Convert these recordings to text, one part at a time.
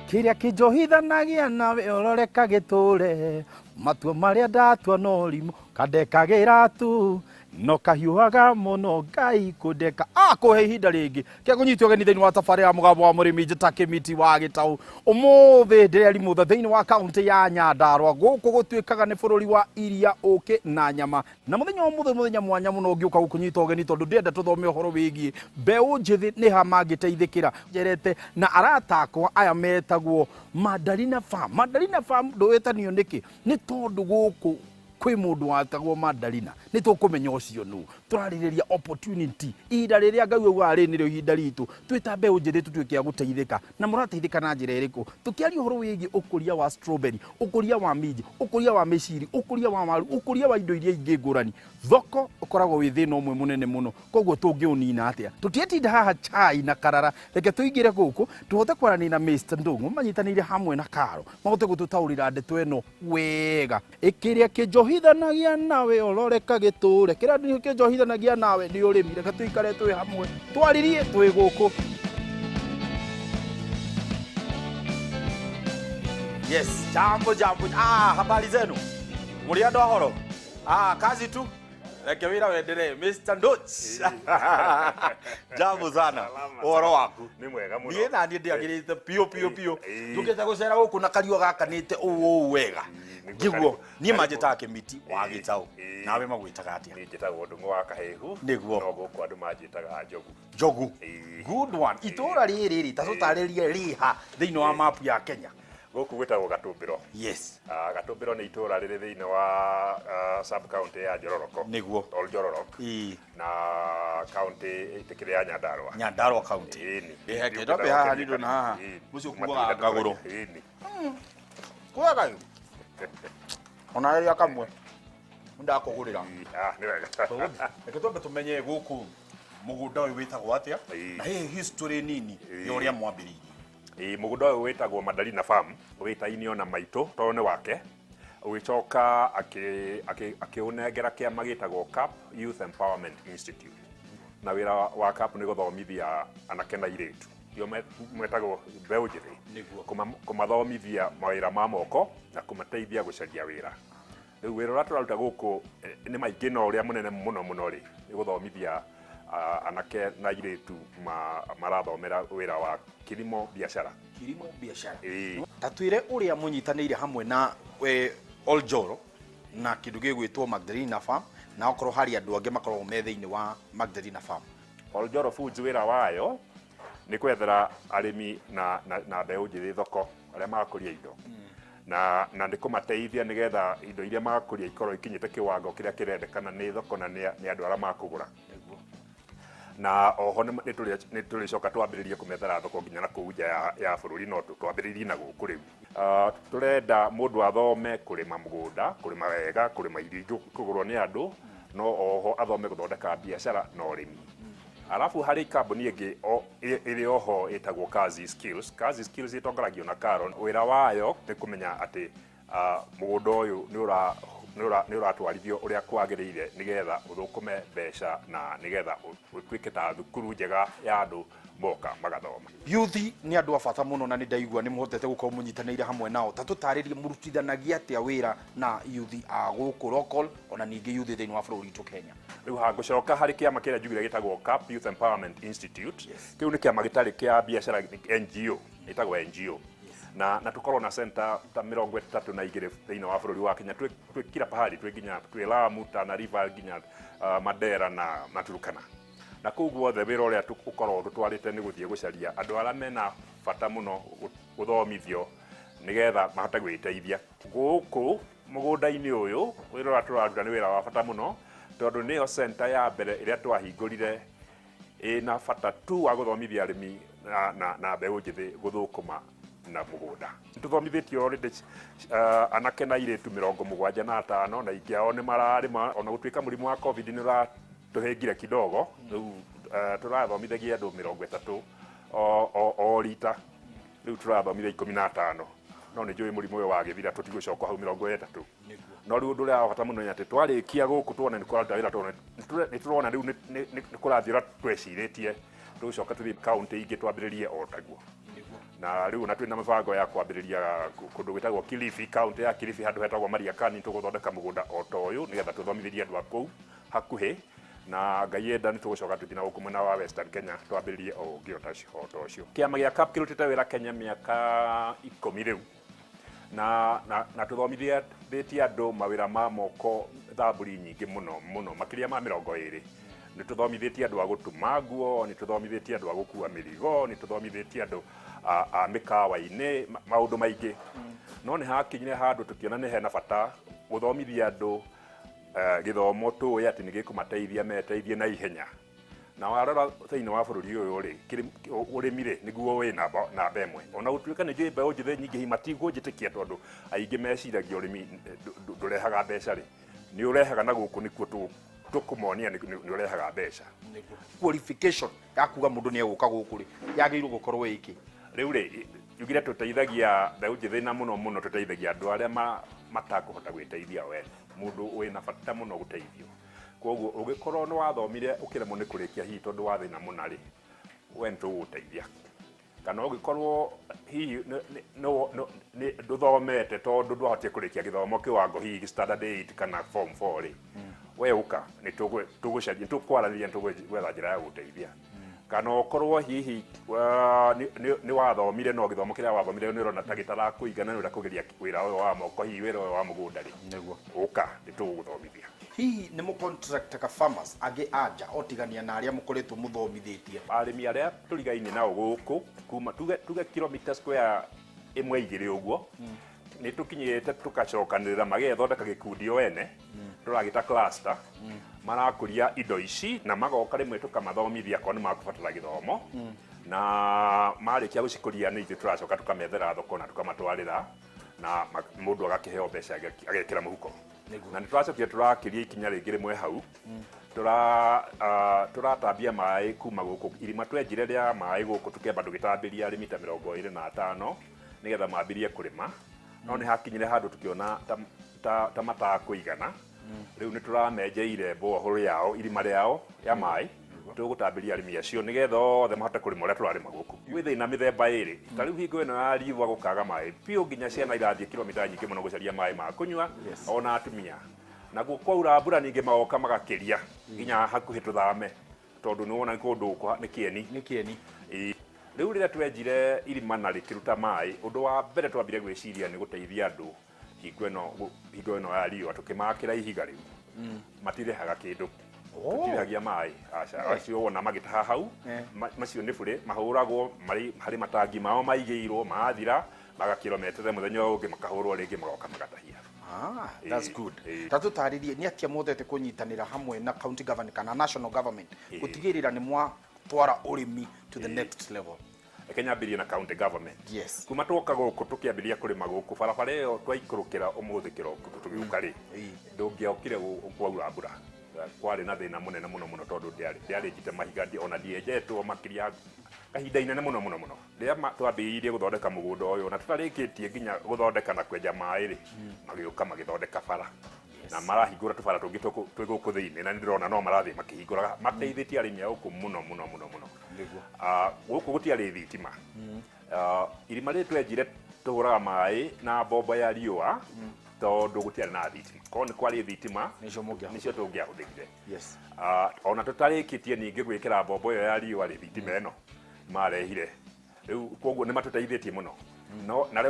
Kiria kinjohithanagia nawe uroreka gitũre matua maria ndatua no rimu kandekagira tu no kahiuhaga muno Ngai kundeka kuhe ihinda ringi kia kunyitio geni thiini wa tabarĩra mũgambo wa mũrĩmi njĩta Kĩmiti wa Gĩtaũ ũmũthĩ ndĩrĩ rimũtha thĩinĩ wa kaunti ya Nyandarua gũkũ gũtuĩkaga nĩ bũrũri wa iria ũkĩ na nyama na mũthenya ũmũthĩ mũthenya mwanya mũno ũngĩũka gũkũnyita ũgeni tondũ ndĩrenda tũthome ũhoro wĩgiĩ mbeũ njĩthĩ nĩ ha mangĩteithĩkĩra njerete na arata akwa aya metagwo Mandarina Farm. Mandarina Farm ndũĩtanio nĩkĩ nĩ tondũ gũkũ kwĩ mũndũ watagwo Mandarina nĩ tũkũmenya ũcio nũ tũrarĩrĩria opportunity ihinda rĩrĩa Ngai auga arĩ nĩrĩo ihinda ritũ twĩta mbeũ njĩthĩ tũtuĩke a gũteithĩka na mũrateithĩka na njĩra ĩrĩkũ tũkĩaria ũhoro wĩgiĩ ũkũria wa strawberry ũkũria wa minji ũkũria wa mĩciri ũkũria wa waru ũkũria wa indo iria ingĩ ngũrani thoko ũkoragwo wĩ thĩna ũmwe mũnene mũno koguo tũngĩũnina atĩa tũtietinda haha chai na karara reke tũingĩre gũkũ tũhote kwaranĩria na Mr. Ndung'u manyitanĩire hamwe na Karo mahote gũtũtaũrĩra ndeto ĩno wega ĩkĩrĩa kĩnjohithanagia nawe ũroreka gĩtũre kĩrĩa kĩnjohithanagia nawe nĩ ũrĩmi reke tũikare twĩ hamwe twaririe twĩ gũkũ. Yes, jambo. Habari zenu? Muri andu ahoro? Kazi tu. Reke wira wendelee. Mr. Ndoch. Jambo sana. Uhoro waku? Ni mwega muno. Niĩ na niĩ ndĩagĩrĩte pio. Njũkĩte gũcera gũkũ na kariũa gakanĩte ũũ wega. Njiguo niĩ manjĩtaga Kĩmiti wa Gĩtaũ. Nawe magwĩtaga atĩa? Niĩ njĩtagwo Ndung'u wa Kahehu. Nĩguo. No gũkũ andũ manjĩtaga Njogu. Njogu. Good one. Itũra rĩrĩ ta tũtarĩrie rĩha thĩinĩ wa mapu ya Kenya. Gũkũ gwĩtagwo Gatũmbĩro. Yes. Gatũmbĩro nĩ itũra rĩrĩ thĩinĩ wa sub county ya Njororoko. Nĩguo. Njororoko. Na county ĩtĩkĩrĩ ya Nyandarua. Nyandarua county. Heke ndobe haha nĩ ndona haha. Mũcio kuaga ngagũrũ. Kuaga. Ona rĩrĩa kamwe. Ndakũgũrĩra. Nĩ wega. Reke twambe tũmenye gũkũ mũgũnda ũyũ wĩtagwo atĩa na history nini ya ũrĩa mwambĩrĩirie. Mũgũnda ũyũ wĩtagwo Mandarina Farm wĩtainio na maitũ tondũ nĩ wake ũgĩcoka akĩũnengera kĩama gĩtagwo CAP Youth Empowerment Institute na wĩra wa CAP nĩ gũthomithia anake na airĩtu nĩo metagwo mbeũ njĩthĩ kũmathomithia mawĩra ma moko na kũmateithia gũcaria wĩra. Rĩu wĩra ũrĩa tũraruta gũkũ nĩ maingĩ no ũrĩa mũnene mũno rĩ nĩ gũthomithia anake na airĩtu marathomera wĩra wa kilimo biashara. Ta twĩre ũrĩa mũnyitanĩire hamwe na Oljoro na kĩndũ gĩgwĩtwo Mandarina Farm na okorwo harĩ andũ angĩ makoragwo me thĩinĩ wa Mandarina Farm. Oljoro Foods wĩra wayo nĩ gwethera arĩmi na mbeũ njĩthĩ thoko arĩa makũria indo na nĩ kũmateithia nĩgetha indo iria makũria ikorwo ikinyĩte kĩwango kĩrĩa kĩrendekana nĩ thoko na nĩ andũ arĩa makũgũra. Na oho nĩ tũrĩcoka twambĩrĩrie kũmethera thoko nginya na kũu nja ya bũrũri no twambĩrĩrie na gũkũ rĩu. Tũrenda mũndũ athome kũrĩma mũgũnda, kũrĩma wega, kũrĩma irio kũgũrwo nĩ andũ, no oho athome gũthondeka biacara na ũrĩmi. Alafu harĩ kambuni ĩngĩ ĩrĩ oho ĩtagwo Kazi Skills. Kazi Skills ĩtongoragio na Karo. Wĩra wayo nĩ kũmenya atĩ mũgũnda ũyũ nĩ ũratwarithio ũrĩa kwagĩrĩire nĩgetha ũthũkũme mbeca na nĩgetha ũtuĩke ta thukuru njega ya andũ moka magathoma. Youth nĩ andũ a bata mũno na nĩ ndaigua nĩ mũhotete gũkorwo mũnyitanĩire hamwe nao. Ta tũtarĩrie mũrutithanagia atĩa wĩra na youth a gũkũ local ona ningĩ youth thĩinĩ wa bũrũri witũ Kenya. Rĩu hangũcoka harĩ kĩama kĩrĩa njugire gĩtagwo CAP Youth Empowerment Institute. Kĩu nĩ kĩama gĩtarĩ kĩa biacara NGO, ĩtagwo NGO. Na tukorwo na center ta 32 thĩinĩ wa bũrũri wa Kenya twĩ kila pahali twĩ Lamu, Tana River nginya Mandera na Turkana. Na kũu guothe wĩra ũrĩa ũkorwo tũtwarĩte nĩ gũthiĩ gũcaria andũ arĩa mena bata mũno gũthomithio nĩgetha mahote gwĩteithia. Gũkũ mũgũnda-inĩ ũyũ wĩra ũrĩa tũraruta nĩ wĩra wa bata mũno tondũ nĩyo center ya mbere ĩrĩa twahingũrire ĩna bata tu wa gũthomithia arĩmi na mbeũ njĩthĩ gũthũkũma na mũgũnda. Tũthomithĩtio already anake na airĩtu 75 na ingĩ ao nĩ mararĩma ona gũtuĩka mũrimũ wa COVID nĩ ũratũhĩngire kidogo. Rĩu tũrathomithagia andũ 30 o rita. Rĩu tũrathomithia 15 no nĩ njũĩ mũrimũ ũyũ wagĩthira tũtigũcoka hau 30. No rĩu ũndũ ũrĩa wa bata mũno nĩ atĩ twarĩkia gũkũ tuone nĩ kũraruta wĩra nĩ tũrona rĩu nĩ kũrathiĩ ũrĩa twecirĩtie tũcoka tũthiĩ county ingĩ twambĩrĩrie o taguo. na riu na twina mibango ya kwambiriria kundu gwitagwo Kilifi, county ya Kilifi, handu hetagwo Mariakani, tuguthondeka mugunda oto uyu nigetha tuthomithirie andu akuu hakuhi, na Ngai enda ni tugucoka tuthina guku mwena wa Western Kenya twambiririe o ungi oto ucio. Kiama gia CAP kirutite wira Kenya miaka 10 riu na tuthomithitie andu mawira ma moko thamburi nyingi muno makiria ma 20. Ni tuthomithitie andu a gutuma nguo, ni tuthomithitie andu a gukua mirigo, ni tuthomithitie andu a mikawa-ini, maundu maingi. No ni hakinyire handu tukiona ni hena bata guthomithia andu githomo tuwe ati ni gikumateithia meteithie na ihenya. Na warora thiini wa bururi uyu ri urimire niguo wi namba imwe. Ona gutuika ni njui mbeũ njĩthĩ nyingĩ matigwo njĩtĩkia tondu aingĩ meciragia urimi ndurehaga mbeca ri. Ni urehaga na guku nikuo tukumonia ni urehaga mbeca. Qualification ya kuga mundu ni eguka guku ri yagirwo gukorwo iki. Riu ri yugire tuteithagia mbeũ njĩthĩ na muno tuteithagia andu aria matakuhota gwĩteithia we. Mundu wina bata muno guteithio. Koguo ugikorwo ni wathomire ukiremwo ni kurikia hihi tondu wa thina munari we ntuguteithia, kana ugikorwo hihi ni nduthomete tondu ndwahotie kurikia githomo kiwango hihi standard 8 kana form 4 ri we uka ni tugucaria tukwaraniria gwetha njira ya guteithia, kana ukorwo hihi ni wathomire no githomo kiria wathomire ni urona ta gitarakuigana ni urakugeria wira uyu wa moko hihi wira uyu wa mugunda ri niguo uka ni tuguthomithia. Hihi ni mu contract ka farmers age aja otigania na aria mukoretwo muthomithitie arimi aria turigaine nao guku kuma tuge kilometer square imwe igiri uguo ni tukinyite tukacokanirira magethondeka gikundi wene turagita cluster marakuria indo ici na magoka rimwe tukamathomithia kwa ni makubatara githomo na marikia gucikuria ni ithu turacoka tukamethera thoko na tukamatwarira na mundu agakiheo mbeca agekira muhuko. Na nitwacokia turakiria ikinya ringi rimwe hau turatambia mai kuma guku irima twenjire ria mai guku tukemba tugitambiria arimi ta 25 nigetha mambirie kurima, no ni hakinyire handu tukiona ta matakuigana. Riu ni turamenjeire borehole yao irima riao ya mai tugutambiria arimi acio nigetha othe mahote kurima uria turarima guku. Gwi thina mithemba iri tariu hingo ino ya riũa gukaga mai piu nginya ciana irathie kilomita nyingĩ muno gucaria mai ma kunyua ona atumia, na kwaura mbura ningi magoka magakiria nginya hakuhi tuthame tondu ni wona kundu ni kieni. Riu rĩrĩa twenjire irima na rĩkĩruta mai, ũndũ wa mbere twambire gwĩciria nĩ gũteithia andũ hingo ĩno ya riũa tũkĩmakĩra ihiga rĩu matirehaga kĩndũ tutirehagia mai acio wona magĩtaha hau macio nĩ bũrĩ mahũragwo harĩ matangi mao maigĩirwo mathira magakĩrometere mũthenya ũngĩ makahũrwo rĩngĩ magoka magatahia. That's good. Tatu tarĩrie ni atia muthete kunyitanĩra hamwe na county government kana national government gutigĩrĩra ni mwa twara urimi to the next level. Kenya ambirie na county government. Yes. Kuma twoka guku tukiambiria kurima guku barabara iyo twaikurukira umuthi kiroko tugiuka ri ndungiokire kwaura mbura kwari na thina munene muno tondu ndiari njite mahigandi ona ndiejetwo makiria kahinda inene muno ria twambiirie guthondeka mugunda uyu na tutarikitie nginya guthondeka na kwenja mai ri magiuka magithondeka bara na marahingura tubara tungi twiguku thiini na ndirona no marathie makihingura mateithitie arimi auku muno niguo guku gutiari thitima irima ri twenjire tuhuraga mai na bomba ya riũa tondu gutiari na thitima ko ni kwari thitima nicio tungiahũthĩrire. Yes. Ona tutarikitie ningi gwikira bomba iyo ya riũa ri thitima eno marehire riu koguo ni matuteithĩtie muno no na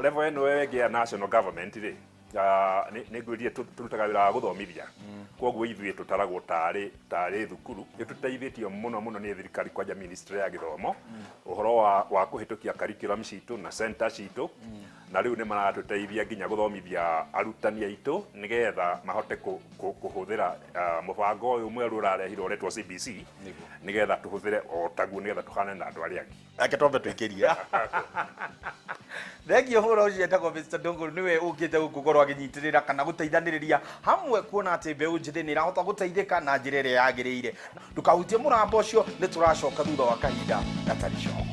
level eno wengia national government ri ni ngwĩrire turutaga wĩra wa gũthomithia koguo ithuĩ tutaragwo tarĩ thukuru nĩ tuteithĩtio muno nĩ thirikari kwanja ministry ya gĩthomo ũhoro wa kũhĩtũkia curriculum citũ na center citũ na rĩu nĩ maratuteithia nginya gũthomithia arutani aitũ nĩgetha mahote kũhũthĩra mũbango ũyũ mwerũ ũrarehirwo ũretwo CBC nĩgetha tũhũthĩre o taguo nĩgetha tũhane na andũ arĩa angĩ. Ake twambe twĩkĩrie. Thengio hũra ũcio etagwo Mr. Ndunguru niwe ũkĩte gũkorwo agĩnyitĩrĩra kana gũteithanĩrĩria hamwe kuona atĩ mbeũ njĩthĩ nĩ ĩrahota gũteithĩka na njĩra ĩrĩa yagĩrĩire. Ndũkahutie mũrango ũcio nĩ tũracoka thutha wa kahinda gatarĩ coka.